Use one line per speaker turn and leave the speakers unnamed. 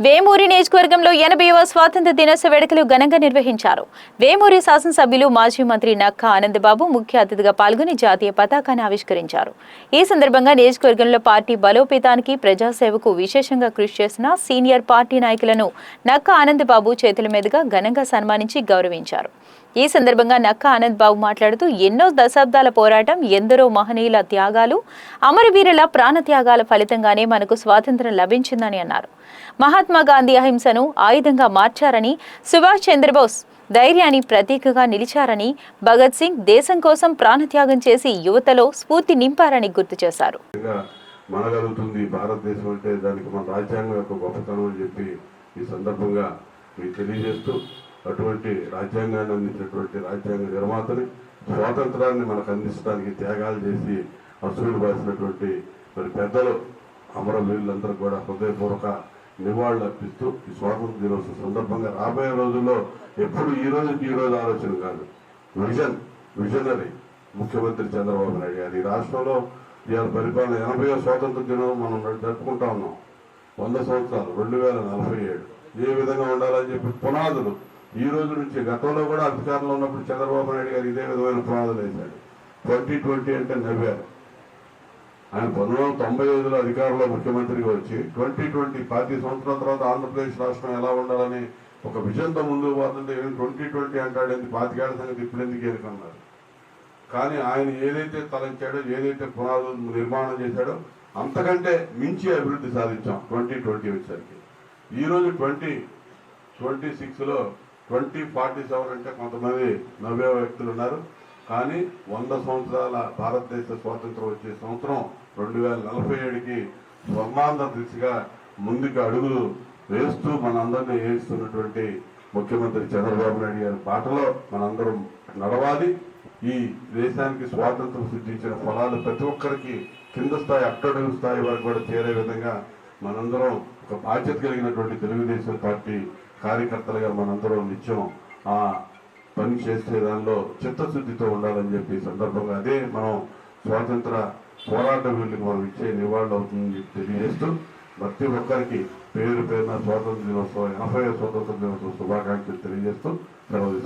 వేమూరి నియోజకవర్గంలో 80వ స్వాతంత్ర దినోత్సవ వేడుకలు ఘనంగా నిర్వహించారు. వేమూరి శాసనసభ్యులు మాజీ మంత్రి నక్కా ఆనందబాబు ముఖ్య అతిథిగా పాల్గొని జాతీయ పతాకాన్ని ఆవిష్కరించారు. ఈ సందర్భంగా నియోజకవర్గంలో పార్టీ బలోపేతానికి ప్రజాసేవకు విశేషంగా కృషి చేసిన సీనియర్ పార్టీ నాయకులను నక్కా ఆనందబాబు చేతుల మీదుగా ఘనంగా సన్మానించి గౌరవించారు. ఈ సందర్భంగా నక్కా ఆనందబాబు మాట్లాడుతూ ఎన్నో దశాబ్దాల పోరాటం, ఎందరో మహనీయుల త్యాగాలు, అమరవీరుల ప్రాణత్యాగాల ఫలితంగానే మనకు స్వాతంత్ర్యం లభించిందని అన్నారు. మహాత్మా గాంధీ అహింసను ఆయుధంగా మార్చారని, సుభాష్ చంద్రబోస్ ధైర్యాన్ని ప్రతీకగా నిలిచారని, భగత్ సింగ్ దేశం కోసం ప్రాణత్యాగం చేసి యువతలో స్ఫూర్తి నింపారని గుర్తు చేశారు.
మనగలుగుతుంది భారతదేశం అంటే దానికి మన రాజ్యాంగం యొక్క గొప్పతనం అని చెప్పి ఈ సందర్భంగా మీకు తెలియజేస్తూ, అటువంటి రాజ్యాంగాన్ని అందించినటువంటి రాజ్యాంగ నిర్మాతని, స్వాతంత్రాన్ని మనకు అందించడానికి త్యాగాలు చేసి అసూలు బాసినటువంటి మరి పెద్దలు అమరవీరులందరూ కూడా హృదయపూర్వక నివాళులు అర్పిస్తూ ఈ స్వాతంత్ర దినోత్సవం సందర్భంగా రాబోయే రోజుల్లో ఎప్పుడు ఈ రోజు ఆలోచన కాదు, విజనరీ ముఖ్యమంత్రి చంద్రబాబు నాయుడు గారు ఈ రాష్ట్రంలో ఇవాళ పరిపాలన 80వ స్వాతంత్ర దినం మనం జరుపుకుంటా ఉన్నాం. 100 సంవత్సరాలు 2047 ఏ విధంగా ఉండాలని చెప్పి పునాదులు ఈ రోజు నుంచి, గతంలో కూడా అధికారంలో ఉన్నప్పుడు చంద్రబాబు నాయుడు గారు ఇదే విధమైన పునాదులు వేశాడు. 2020 అంటే నవ్వారు. ఆయన 1995లో అధికారంలో ముఖ్యమంత్రిగా వచ్చి 2020 10 సంవత్సరాల తర్వాత ఆంధ్రప్రదేశ్ రాష్ట్రం ఎలా ఉండాలని ఒక విజన్తో ముందుకు పోతుంటే 2020 అంటాడేంది, 25 ఏళ్ల సంగతి ఇప్పుడు ఎందుకు ఎన్నుకున్నారు. కానీ ఆయన ఏదైతే తలంచాడో, ఏదైతే పునాదులు నిర్మాణం చేశాడో అంతకంటే మించి అభివృద్ధి సాధించాం 2020 వచ్చేసరికి. ఈరోజు 2026లో 2047 అంటే కొంతమంది నవ్వే వ్యక్తులు ఉన్నారు. కానీ 100 సంవత్సరాల భారతదేశ స్వాతంత్రం వచ్చే సంవత్సరం 2047కి స్వర్ణాంధ్ర దిశగా ముందుకు అడుగులు వేస్తూ మనందరినీ వేస్తున్నటువంటి ముఖ్యమంత్రి చంద్రబాబు నాయుడు గారి బాటలో మనందరం నడవాలి. ఈ దేశానికి స్వాతంత్రం సిద్ధించిన ఫలాలు ప్రతి ఒక్కరికి కింద స్థాయి, అట్టడుగు స్థాయి వరకు కూడా చేరే విధంగా మనందరం ఒక బాధ్యత కలిగినటువంటి తెలుగుదేశం పార్టీ కార్యకర్తలుగా మనందరం నిత్యం ఆ పని చేసే దానిలో చిత్తశుద్ధితో ఉండాలని చెప్పి సందర్భంగా అదే మనం స్వాతంత్ర పోరాట వీళ్ళకి మనం ఇచ్చే నివాళులు అవుతుందని తెలియజేస్తూ, ప్రతి ఒక్కరికి పేరున స్వాతంత్ర దినోత్సవం 80వ స్వాతంత్ర దినోత్సవ శుభాకాంక్షలు తెలియజేస్తూ సెలవు.